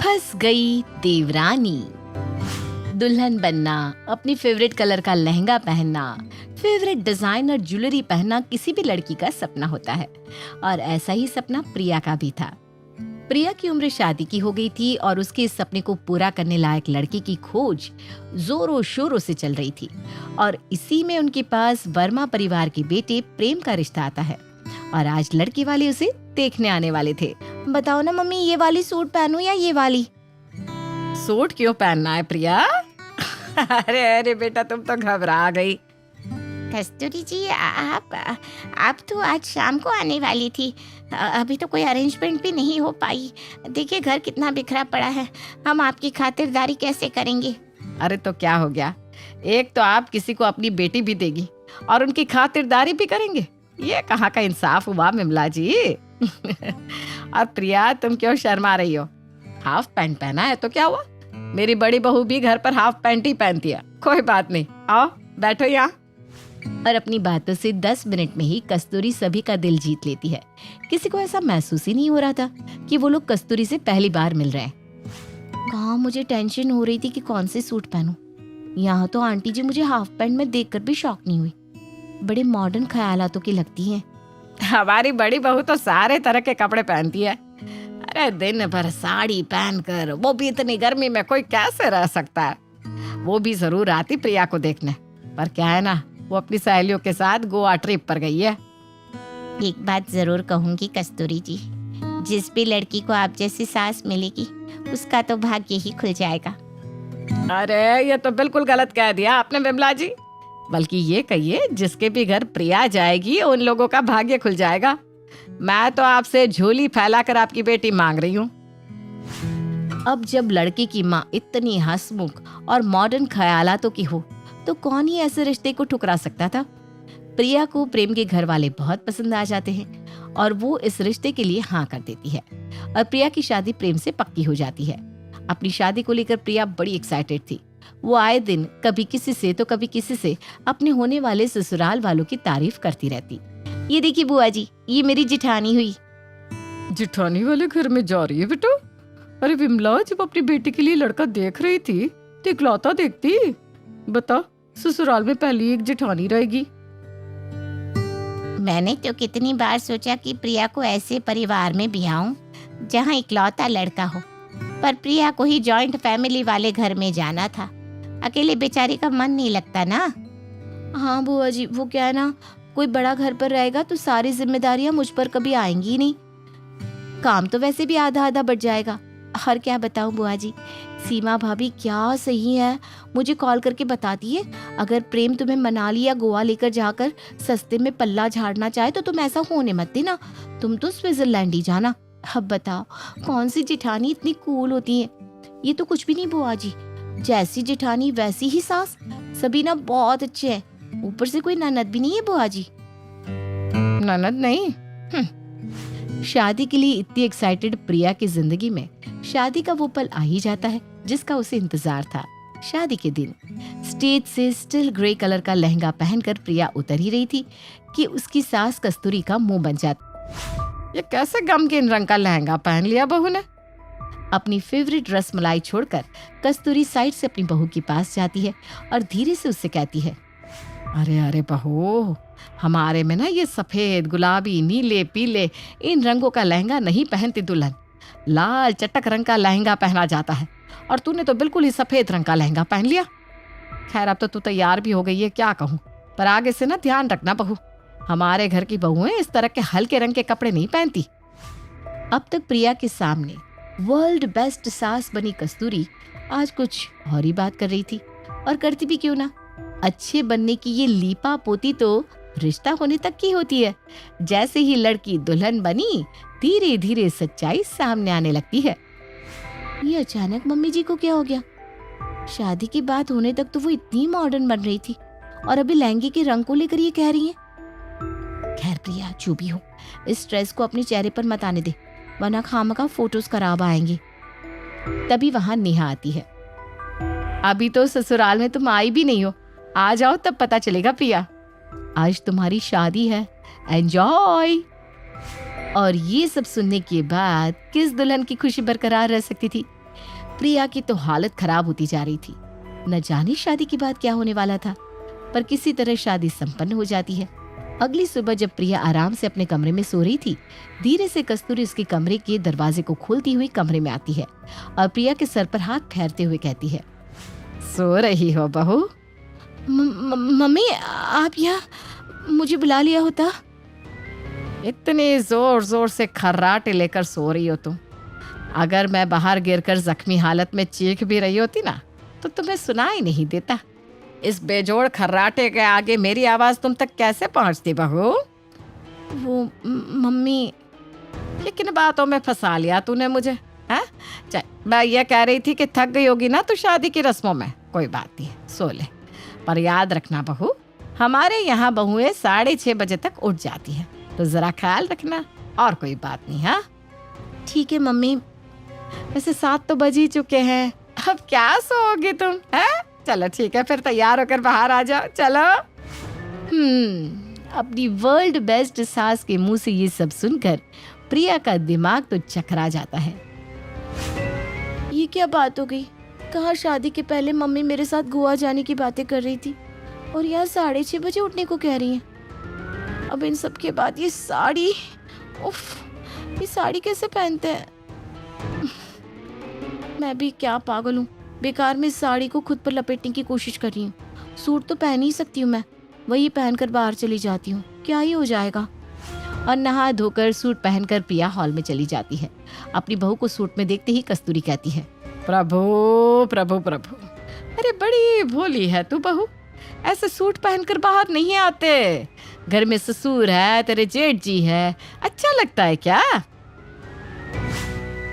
फंस गई देवरानी। दुल्हन बनना, अपनी फेवरेट कलर का लहंगा पहनना, फेवरेट डिजाइनर ज्वेलरी पहनना किसी भी लड़की का सपना होता है और ऐसा ही सपना प्रिया का भी था। प्रिया की उम्र शादी की हो गई थी और उसके इस सपने को पूरा करने लायक लड़की की खोज जोरों शोरों से चल रही थी और इसी में उनके पास वर्मा परिवार के बेटे प्रेम का रिश्ता आता है और आज लड़की वाले उसे देखने आने वाले थे। बताओ ना मम्मी, ये वाली सूट पहनूं या ये वाली? सूट क्यों पहनना है प्रिया? अरे अरे बेटा, तुम तो घबरा गई। कस्तूरी जी, आप तो आज शाम को आने वाली थी। अभी तो कोई अरेंजमेंट भी नहीं हो पाई। देखिए घर कितना बिखरा पड़ा है, हम आपकी खातिरदारी कैसे करेंगे? अरे तो क्या हो गया, एक तो आप किसी को अपनी बेटी भी देगी और उनकी खातिरदारी भी करेंगे। ये कहाँ का इंसाफ हुआ विमला जी? और प्रिया, तुम क्यों शर्मा रही हो? हाफ पैंट पहना है तो क्या हुआ? मेरी बड़ी बहू भी घर पर हाफ पैंट ही पहनती है। कोई बात नहीं, आओ बैठो यहाँ। और अपनी बातों से 10 मिनट में ही कस्तूरी सभी का दिल जीत लेती है। किसी को ऐसा महसूस ही नहीं हो रहा था कि वो लोग कस्तूरी से पहली बार मिल रहे हैं। कहाँ मुझे टेंशन हो रही थी कि कौन से सूट पहनूं। यहाँ तो आंटी जी मुझे हाफ पैंट में देखकर भी शॉक नहीं हुई। बड़े मॉडर्न ख्यालातों की लगती हैं। हमारी बड़ी बहू तो सारे तरह के कपड़े पहनती है। अरे दिन भर साड़ी पहनकर, वो भी इतनी गर्मी में कोई कैसे रह सकता है? वो भी जरूर आती प्रिया को देखने, पर क्या है ना, वो अपनी सहेलियों के साथ गोवा ट्रिप पर गई है। एक बात जरूर कहूंगी कस्तूरी जी, जिस भी लड़की को आप जैसी सास मिलेगी उसका तो भाग्य ही खुल जाएगा। अरे ये तो बिल्कुल गलत कह दिया आपने विमला जी। बल्कि ये कहिए, जिसके भी घर प्रिया जाएगी उन लोगों का भाग्य खुल जाएगा। मैं तो आपसे झोली फैलाकर आपकी बेटी मांग रही हूँ। अब जब लड़की की माँ इतनी हंसमुख और मॉडर्न ख्यालातों की हो तो कौन ही ऐसे रिश्ते को ठुकरा सकता था। प्रिया को प्रेम के घर वाले बहुत पसंद आ जाते हैं और वो इस रिश्ते के लिए हाँ कर देती है और प्रिया की शादी प्रेम से पक्की हो जाती है। अपनी शादी को लेकर प्रिया बड़ी एक्साइटेड थी। वो आए दिन कभी किसी से तो कभी किसी से अपने होने वाले ससुराल वालों की तारीफ करती रहती। ये देखिए बुआ जी, ये मेरी जिठानी हुई। जिठानी वाले घर में जा रही है बेटा? अरे विमला, जब अपनी बेटी के लिए लड़का देख रही थी तो इकलौता देखती। बता, ससुराल में पहली एक जिठानी रहेगी। मैंने तो कितनी बार सोचा कि प्रिया को ऐसे परिवार में ब्याहूं जहां इकलौता लड़का हो, पर प्रिया को ही जॉइंट फैमिली वाले घर में जाना था। अकेले बेचारी का मन नहीं लगता ना। हाँ बुआ जी, वो क्या है ना, कोई बड़ा घर पर रहेगा तो सारी जिम्मेदारियां मुझ पर कभी आएंगी नहीं। काम तो वैसे भी आधा आधा बढ़ जाएगा। और क्या बताऊं बुआ जी, सीमा भाभी क्या सही है, मुझे कॉल करके बताती है अगर प्रेम तुम्हें मनाली या गोवा लेकर जाकर सस्ते में पल्ला झाड़ना चाहे तो तुम ऐसा होने मत देना, तुम तो स्विट्जरलैंड ही जाना। अब बताओ, कौन सी जिठानी इतनी कूल होती है? ये तो कुछ भी नहीं बुआ जी, जैसी जिठानी वैसी ही सास। सभी ना बहुत अच्छे हैं, ऊपर से कोई ननद भी नहीं है बुआ जी। ननद नहीं? शादी के लिए इतनी एक्साइटेड प्रिया की जिंदगी में शादी का वो पल आ ही जाता है जिसका उसे इंतजार था। शादी के दिन स्टेज से स्टिल ग्रे कलर का लहंगा पहनकर प्रिया उतर ही रही थी कि उसकी सास कस्तूरी का मुंह बन जाता। ये कैसे गमगीन रंग का लहंगा पहन लिया बहू ने? अपनी फेवरेट रसमलाई छोड़कर कस्तूरी साइड से अपनी बहू के पास जाती है और धीरे से उससे कहती है, अरे अरे बहू, हमारे में ना ये सफेद, गुलाबी, नीले, पीले इन रंगों का लहंगा नहीं पहनती दुल्हन। लाल चटक रंग का लहंगा पहना जाता है और तूने तो बिल्कुल ही सफेद रंग का लहंगा पहन लिया। खैर, अब तो तू तैयार भी हो गई है, क्या कहूँ, पर आगे से ना ध्यान रखना बहू, हमारे घर की बहुएं इस तरह के हल्के रंग के कपड़े नहीं पहनती। अब तक प्रिया के सामने वर्ल्ड बेस्ट सास बनी कस्तूरी आज कुछ और ही बात कर रही थी, और करती भी क्यों ना। अच्छे बनने की ये लीपा पोती तो रिश्ता होने तक की होती है। जैसे ही लड़की दुल्हन बनी, धीरे धीरे सच्चाई सामने आने लगती है। ये अचानक मम्मी जी को क्या हो गया? शादी की बात होने तक तो वो इतनी मॉडर्न बन रही थी और अभी लहंगे के रंग को लेकर ये कह रही है। खैर प्रिया, जो भी हो, इस स्ट्रेस को अपने चेहरे पर मत आने दे, वरना खामखा फोटोज खराब आएंगे। तभी वहां नेहा आती है। अभी तो ससुराल में तुम आई भी नहीं हो, आ जाओ तब पता चलेगा प्रिया, आज तुम्हारी शादी है, एंजॉय। और ये सब सुनने के बाद किस दुल्हन की खुशी बरकरार रह सकती थी? प्रिया की तो हालत खराब होती जा रही थी। न जाने शादी के बाद क्या होने वाला था, पर किसी तरह शादी संपन्न हो जाती है। अगली सुबह जब प्रिया आराम से अपने कमरे में सो रही थी, धीरे से कस्तूरी उसके कमरे के दरवाजे को खोलती हुई कमरे में आती है और प्रिया के सर पर हाथ फेरते हुए कहती है, सो रही हो बहू? मम्मी, आप यहाँ मुझे बुला लिया होता? इतनी जोर जोर से खर्राटे लेकर सो रही हो तुम। अगर मैं बाहर गिरकर जख्मी हालत में चीख भी रही होती ना, तो तुम्हें सुनाई नहीं देता। इस बेजोड़ खर्राटे के आगे मेरी आवाज तुम तक कैसे पहुंचती बहू? वो मम्मी, ये किन बातों में फंसा लिया तूने मुझे? हैं? चल, मैं ये कह रही थी कि थक गई होगी ना तू शादी की रस्मों में। कोई बात नहीं, सो ले। पर याद रखना बहू, हमारे यहाँ बहुएं 6:30 बजे तक उठ जाती है, तो जरा ख्याल रखना। और कोई बात नहीं। हाँ ठीक है मम्मी। वैसे 7 तो बज ही चुके हैं, अब क्या सोओगी तुम? हैं? चलो ठीक है, फिर तैयार होकर बाहर आ जाओ। चलो। अपनी वर्ल्ड बेस्ट सास के मुंह से ये सब सुनकर प्रिया का दिमाग तो चकरा जाता है। ये क्या बात हो गई? कहाँ शादी के पहले मम्मी मेरे साथ गोवा जाने की बातें कर रही थी और यहाँ 6:30 बजे उठने को कह रही हैं। अब इन सब के बाद ये साड़ी, उफ, ये साड़ी कैसे पहनते हैं? मैं भी क्या पागल हूँ, बेकार में साड़ी को खुद पर लपेटने की कोशिश कर रही हूँ। सूट तो पहन ही सकती हूँ मैं, वही पहनकर बाहर चली जाती हूँ, क्या ही हो जाएगा। और नहा धोकर सूट पहनकर प्रिया हॉल में चली जाती है। अपनी बहू को सूट में देखते ही कस्तूरी कहती है, प्रभु प्रभु प्रभु, अरे बड़ी भोली है तू बहू, ऐसे सूट पहनकर बाहर नहीं आते। घर में ससुर है, तेरे जेठ जी है, अच्छा लगता है क्या?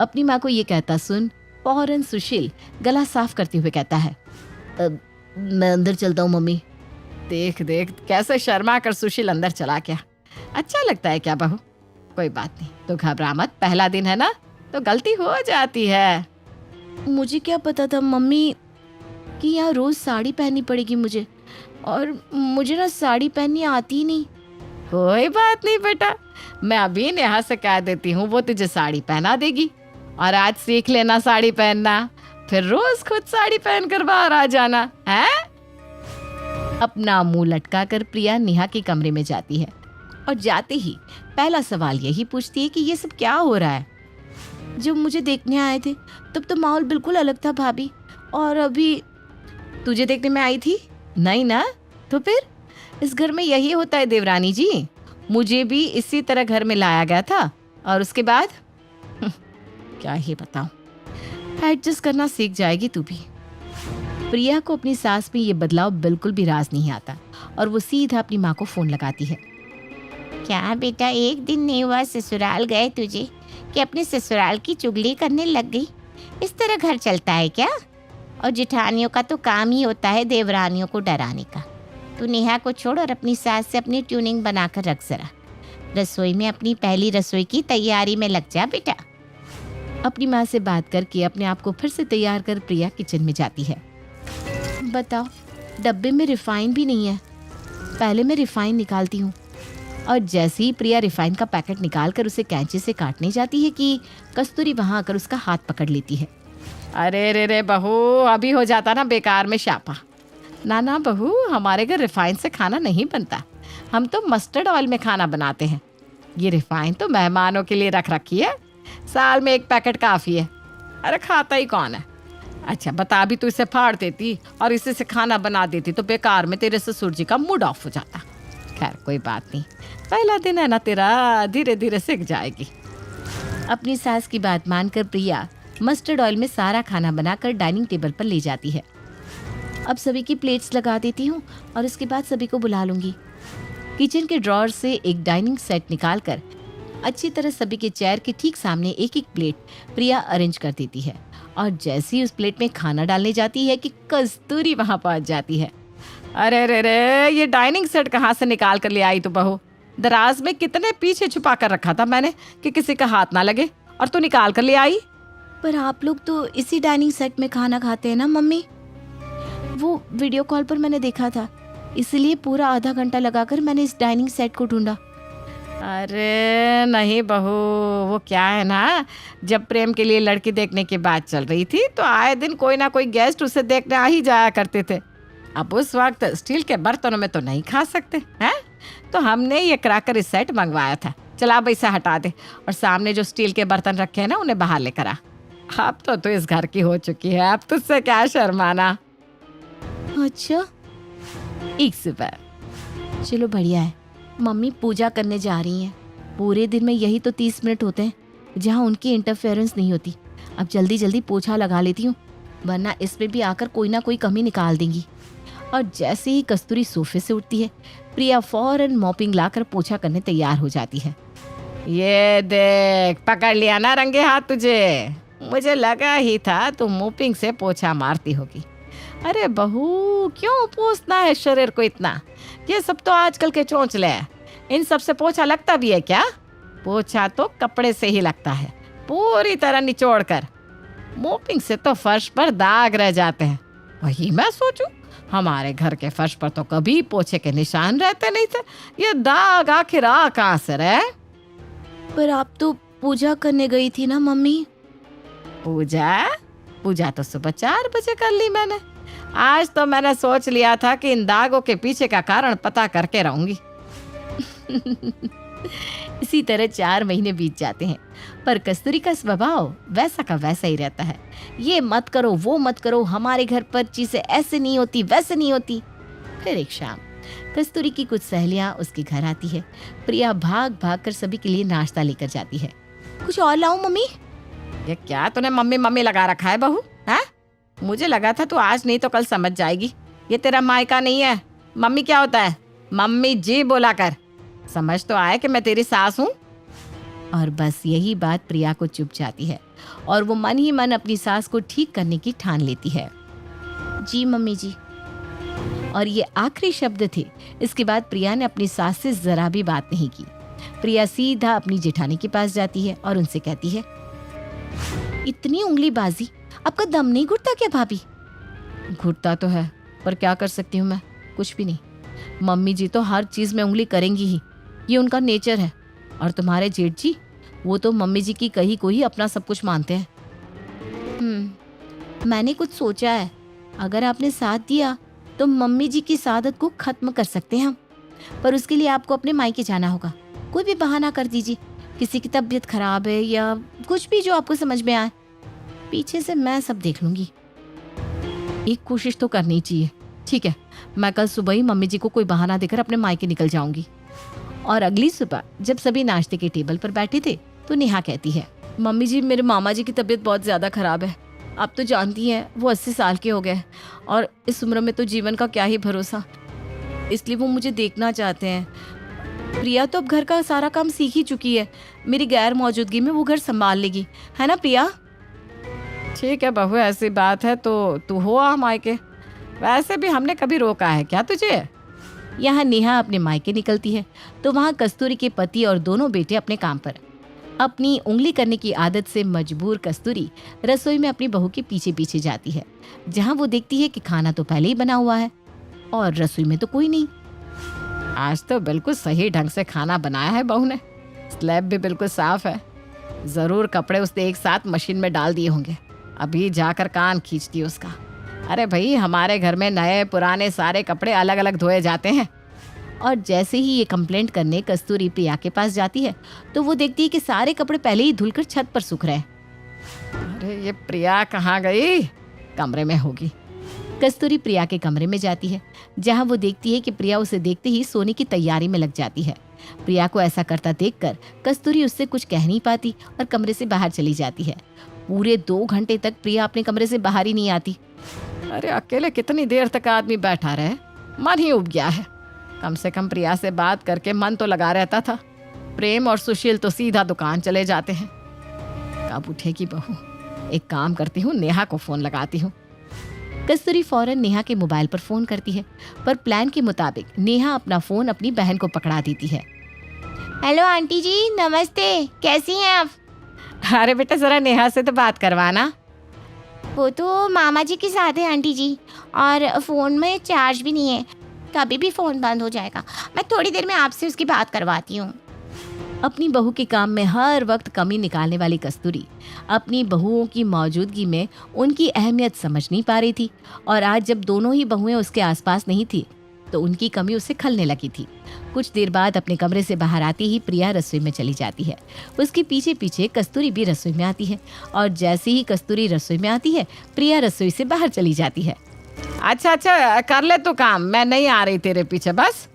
अपनी माँ को ये कहता सुन फौरन सुशील गला साफ करते हुए कहता है, मैं अंदर चलता हूँ मम्मी। देख देख कैसे शर्मा कर सुशील अंदर चला गया। अच्छा लगता है क्या बहू? कोई बात नहीं, तो घबरा मत, पहला दिन है ना, तो गलती हो जाती है। मुझे क्या पता था मम्मी कि यहाँ रोज साड़ी पहननी पड़ेगी मुझे, और मुझे ना साड़ी पहननी आती ही नहीं। कोई बात नहीं बेटा, मैं अभी नेहा से कह देती हूँ, वो तुझे साड़ी पहना देगी। और आज सीख लेना साड़ी पहनना, फिर रोज खुद साड़ी पहनकर बाहर आ जाना है। अपना मुंह लटका कर प्रिया नेहा के कमरे में जाती है और जाते ही पहला सवाल यही पूछती है कि ये सब क्या हो रहा है। जब मुझे देखने आए थे तब तो माहौल बिल्कुल अलग था भाभी, और अभी तुझे देखने में आई थी नहीं ना? तो फिर इस घर में यही होता है देवरानी जी, मुझे भी इसी तरह घर में लाया गया था और उसके बाद क्या ही बताऊं, एडजस्ट करना सीख जाएगी तू भी। प्रिया को अपनी सास में ये बदलाव बिल्कुल भी राज नहीं आता और वो सीधा अपनी माँ को फोन लगाती है। क्या बेटा, एक दिन नहीं हुआ ससुराल गए तुझे कि अपने ससुराल की चुगली करने लग गई? इस तरह घर चलता है क्या? और जेठानियों का तो काम ही होता है देवरानियों को डराने का। तू नेहा को छोड़ और अपनी सास से अपनी ट्यूनिंग बनाकर रख जरा। रसोई में अपनी पहली रसोई की तैयारी में लग जा बेटा। अपनी माँ से बात करके अपने आप को फिर से तैयार कर प्रिया किचन में जाती है। बताओ, डब्बे में रिफाइन भी नहीं है। पहले मैं रिफाइन निकालती हूँ, और जैसे ही प्रिया रिफाइन का पैकेट निकालकर उसे कैंची से काटने जाती है कि कस्तूरी वहां आकर उसका हाथ पकड़ लेती है। अरे रे रे बहू, अभी हो जाता ना बेकार में शापा। ना ना बहू, हमारे घर रिफाइन से खाना नहीं बनता, हम तो मस्टर्ड ऑयल में खाना बनाते हैं। ये रिफाइन तो मेहमानों के लिए रख रखी है, साल में 1 पैकेट काफी है। अरे खाता ही कौन है? अच्छा बता, भी तू इसे फाड़ देती और इसी से खाना बना देती तो बेकार में तेरे ससुर जी का मूड ऑफ हो जाता। खैर कोई बात नहीं, पहला दिन है ना तेरा, धीरे धीरे सीख जाएगी। अपनी सास की बात मानकर प्रिया मस्टर्ड ऑयल में सारा खाना बनाकर डाइनिंग टेबल पर ले जाती है। अब सभी की प्लेट्स लगा देती हूँ और इसके बाद सभी को बुला लूंगी। किचन के ड्रॉर से एक डाइनिंग सेट निकालकर अच्छी तरह सभी के चेयर के ठीक सामने एक एक प्लेट प्रिया अरेंज कर देती है, और जैसे ही उस प्लेट में खाना डालने जाती है कि कस्तूरी वहां पहुंच जाती है। अरे रे रे, ये डाइनिंग सेट कहाँ से निकाल कर ले आई तू बहू? दराज में कितने पीछे छुपा कर रखा था मैंने कि किसी का हाथ ना लगे, और तू निकाल कर ले आई। पर आप लोग तो इसी डाइनिंग सेट में खाना खाते हैं ना मम्मी? वो वीडियो कॉल पर मैंने देखा था, इसलिए पूरा आधा घंटा लगाकर मैंने इस डाइनिंग सेट को ढूंढा। अरे नहीं बहू, वो क्या है ना, जब प्रेम के लिए लड़की देखने की बात चल रही थी तो आए दिन कोई ना कोई गेस्ट उसे देखने आ ही जाया करते थे। अब उस वक्त स्टील के बर्तनों में तो नहीं खा सकते हैं, तो हमने ये क्रैकर सेट मंगवाया था। चला अब इसे हटा दे और सामने जो स्टील के बर्तन रखे हैं ना उन्हें बाहर लेकर आ। अब तो तू इस घर की हो चुकी है, अब तुझसे क्या शर्माना। अच्छा, एक सुबह। चलो बढ़िया है, मम्मी पूजा करने जा रही हैं। पूरे दिन में यही तो 30 मिनट होते हैं जहाँ उनकी इंटरफेरेंस नहीं होती। अब जल्दी जल्दी पोछा लगा लेती हूँ, वरना इसमें भी आकर कोई ना कोई कमी निकाल देंगी। और जैसे ही कस्तूरी सोफे से उठती है, प्रिया फौरन मॉपिंग लाकर पोछा करने तैयार हो जाती है। ये देख, पकड़ लिया ना रंगे हाथ तुझे। मुझे लगा ही था तू मोपिंग से पोछा मारती होगी। अरे बहू, क्यों पोंछना है शरीर को इतना? ये सब तो आजकल के चोंचले हैं, इन सब से पोछा लगता भी है क्या? पोछा तो कपड़े से ही लगता है, पूरी तरह निचोड़ कर। मोपिंग से तो फर्श पर दाग रह जाते हैं। वही मैं सोचूं, हमारे घर के फर्श पर तो कभी पोछे के निशान रहते नहीं थे, ये दाग आखिर आ कहाँ से रहे? पर आप तो पूजा करने गई थी ना मम्मी। पूजा तो सुबह 4 बजे कर ली मैंने। आज तो मैंने सोच लिया था कि इन दागों के पीछे का कारण पता करके रहूंगी। इसी तरह 4 महीने बीत जाते हैं, पर कस्तूरी का स्वभाव वैसा का वैसा ही रहता है। ये मत करो, वो मत करो, हमारे घर पर चीजें ऐसे नहीं होती, वैसे नहीं होती। फिर एक शाम कस्तूरी की कुछ सहेलियां उसके घर आती है। प्रिया भाग भाग कर सभी के लिए नाश्ता लेकर जाती है। कुछ और लाऊं मम्मी? ये क्या तूने मम्मी मम्मी लगा रखा है बहू? है, मुझे लगा था तू आज नहीं तो कल समझ जाएगी। ये तेरा मायका नहीं है। मम्मी क्या होता है? मम्मी जी बोला कर। समझ तो आए कि मैं तेरी सास हूँ। और बस यही बात प्रिया को चुप जाती है और वो मन ही मन अपनी सास को ठीक करने की ठान लेती है। जी मम्मी जी। और ये आखिरी शब्द थे। इसके बाद प्रिया ने अपनी सास से जरा भी बात नहीं की। प्रिया सीधा अपनी जेठानी के पास जाती है और उनसे कहती है, इतनी उंगलीबाजी, आपका दम नहीं घुटता क्या भाभी? घुटता तो है, पर क्या कर सकती हूँ मैं? कुछ भी नहीं। मम्मी जी तो हर चीज में उंगली करेंगी ही, ये उनका नेचर है। और तुम्हारे जेठ जी, वो तो मम्मी जी की कही को ही अपना सब कुछ मानते हैं। मैंने कुछ सोचा है, अगर आपने साथ दिया तो मम्मी जी की सादत को खत्म कर सकते हैं हम। पर उसके लिए आपको अपने मायके जाना होगा। कोई भी बहाना कर दीजिए, किसी की तबीयत खराब है या कुछ भी जो आपको समझ में आए। पीछे से मैं सब देख लूंगी। एक कोशिश तो करनी चाहिए। ठीक है, मैं कल सुबह ही मम्मी जी को कोई बहाना देकर अपने मायके निकल जाऊंगी। और अगली सुबह जब सभी नाश्ते के टेबल पर बैठे थे तो नेहा कहती है, मम्मी जी, मेरे मामा जी की तबीयत बहुत ज्यादा खराब है। आप तो जानती हैं वो 80 साल के हो गए और इस उम्र में तो जीवन का क्या ही भरोसा, इसलिए वो मुझे देखना चाहते हैं। प्रिया तो अब घर का सारा काम सीख ही चुकी है, मेरी गैर मौजूदगी में वो घर संभाल लेगी, है ना प्रिया? ठीक है बहू, ऐसी बात है तो तू हो आ मायके। वैसे भी हमने कभी रोका है क्या तुझे? यहाँ नेहा अपने मायके निकलती है तो वहाँ कस्तूरी के पति और दोनों बेटे अपने काम पर। अपनी उंगली करने की आदत से मजबूर कस्तूरी रसोई में अपनी बहू के पीछे पीछे जाती है, जहाँ वो देखती है कि खाना तो पहले ही बना हुआ है और रसोई में तो कोई नहीं। आज तो बिल्कुल सही ढंग से खाना बनाया है बहू ने, स्लैब भी बिल्कुल साफ है। जरूर कपड़े उसने एक साथ मशीन में डाल दिए होंगे, अभी जाकर कान खींचती उसका। अरे भाई, हमारे घर में नए पुराने सारे कपड़े अलग अलग धोए जाते हैं। और जैसे ही ये कंप्लेंट करने कस्तूरी प्रिया के पास जाती है तो वो देखती है कि सारे कपड़े पहले ही धुलकर छत पर सूख रहे हैं। अरे ये प्रिया कहाँ गई? कमरे में होगी। कस्तूरी प्रिया के कमरे में जाती है, जहाँ वो देखती है कि प्रिया उसे देखते ही सोने की तैयारी में लग जाती है। प्रिया को ऐसा करता देखकर कस्तूरी उससे कुछ कह नहीं पाती और कमरे से बाहर चली जाती है। पूरे 2 घंटे तक प्रिया अपने कमरे से बाहर ही नहीं आती। अरे अकेले कितनी देर तक आदमी बैठा रहे, मन ही उब गया है। कम से कम प्रिया से बात करके मन तो लगा रहता था। प्रेम और सुशील तो सीधा दुकान चले जाते हैं। कब उठेगी बहू? एक काम करती हूँ, नेहा को फोन लगाती हूँ। कस्तूरी फौरन नेहा के मोबाइल पर फोन करती है, पर प्लान के मुताबिक नेहा अपना फोन अपनी बहन को पकड़ा देती है। हेलो आंटी जी, नमस्ते, कैसी हैं आप? अरे बेटा, जरा नेहा से तो बात करवाना। वो तो मामा जी के साथ है आंटी जी, और फोन में चार्ज भी नहीं है, कभी भी फोन बंद हो जाएगा। मैं थोड़ी देर में आपसे उसकी बात करवाती हूँ। अपनी बहू के काम में हर वक्त कमी निकालने वाली कस्तूरी अपनी बहुओं की मौजूदगी में उनकी अहमियत समझ नहीं पा रही थी। और आज जब दोनों ही बहुएं उसके आसपास नहीं थी तो उनकी कमी उसे खलने लगी थी। कुछ देर बाद अपने कमरे से बाहर आती ही प्रिया रसोई में चली जाती है। उसके पीछे पीछे कस्तूरी भी रसोई में आती है और जैसे ही कस्तूरी रसोई में आती है प्रिया रसोई से बाहर चली जाती है। अच्छा कर ले तू काम, मैं नहीं आ रही तेरे पीछे बस।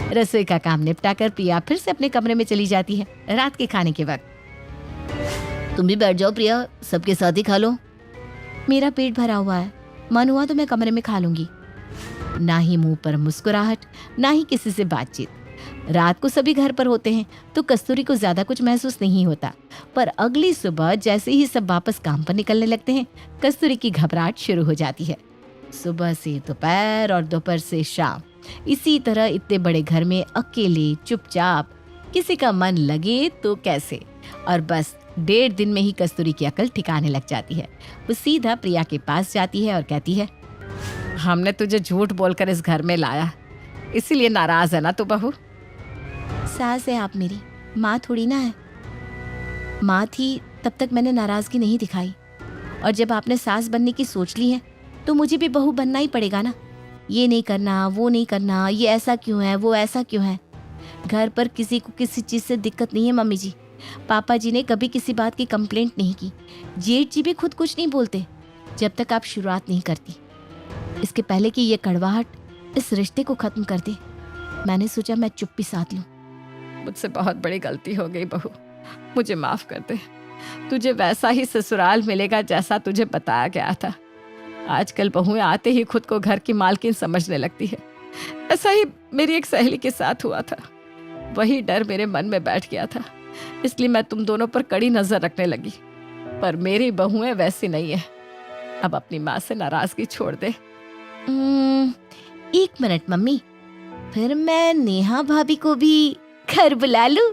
रसोई का काम निपटाकर प्रिया फिर से अपने कमरे में चली जाती है। रात के खाने के वक्त तुम भी बैठ जाओ प्रिया, सबके साथ ही खा लो। मेरा पेट भरा हुआ है, मन हुआ तो मैं कमरे में खा लूंगी। ना ही मुंह पर मुस्कुराहट, ना ही किसी से बातचीत। रात को सभी घर पर होते हैं तो कस्तूरी को ज्यादा कुछ महसूस नहीं होता, पर अगली सुबह जैसे ही सब वापस काम पर निकलने लगते हैं कस्तूरी की घबराहट शुरू हो जाती है। सुबह से दोपहर और दोपहर से शाम, इसी तरह इतने बड़े घर में अकेले चुपचाप, किसी का मन लगे तो कैसे। और बस 1.5 दिन में ही कस्तूरी की अकल ठिकाने लग जाती है। वो सीधा प्रिया के पास जाती है और कहती है, हमने तुझे झूठ बोलकर इस घर में लाया, इसीलिए नाराज है ना तू बहू? सास है आप मेरी, माँ थोड़ी ना है। माँ थी तब तक मैंने नाराजगी नहीं दिखाई, और जब आपने सास बनने की सोच ली है तो मुझे भी बहू बनना ही पड़ेगा ना। ये नहीं करना, वो नहीं करना, ये ऐसा क्यों है, वो ऐसा क्यों है। घर पर किसी को किसी चीज़ से दिक्कत नहीं है मम्मी जी। पापा जी ने कभी किसी बात की कंप्लेंट नहीं की। जेठ जी भी खुद कुछ नहीं बोलते जब तक आप शुरुआत नहीं करती। इसके पहले कि ये कड़वाहट इस रिश्ते को खत्म कर दे, मैंने सोचा मैं चुप्पी साध लूं। मुझसे बहुत बड़ी गलती हो गई बहू, मुझे माफ कर दे। तुझे वैसा ही ससुराल मिलेगा जैसा तुझे बताया गया था। आजकल बहुएं आते ही खुद को घर की मालकिन समझने लगती है। ऐसा ही मेरी एक सहेली के साथ हुआ था। वही डर मेरे मन में बैठ गया था, इसलिए मैं तुम दोनों पर कड़ी नजर रखने लगी। पर मेरी बहुएं वैसी नहीं है। अब अपनी माँ से नाराजगी छोड़ दे। 1 मिनट मम्मी, फिर मैं नेहा भाभी को भी घर बुला लूं।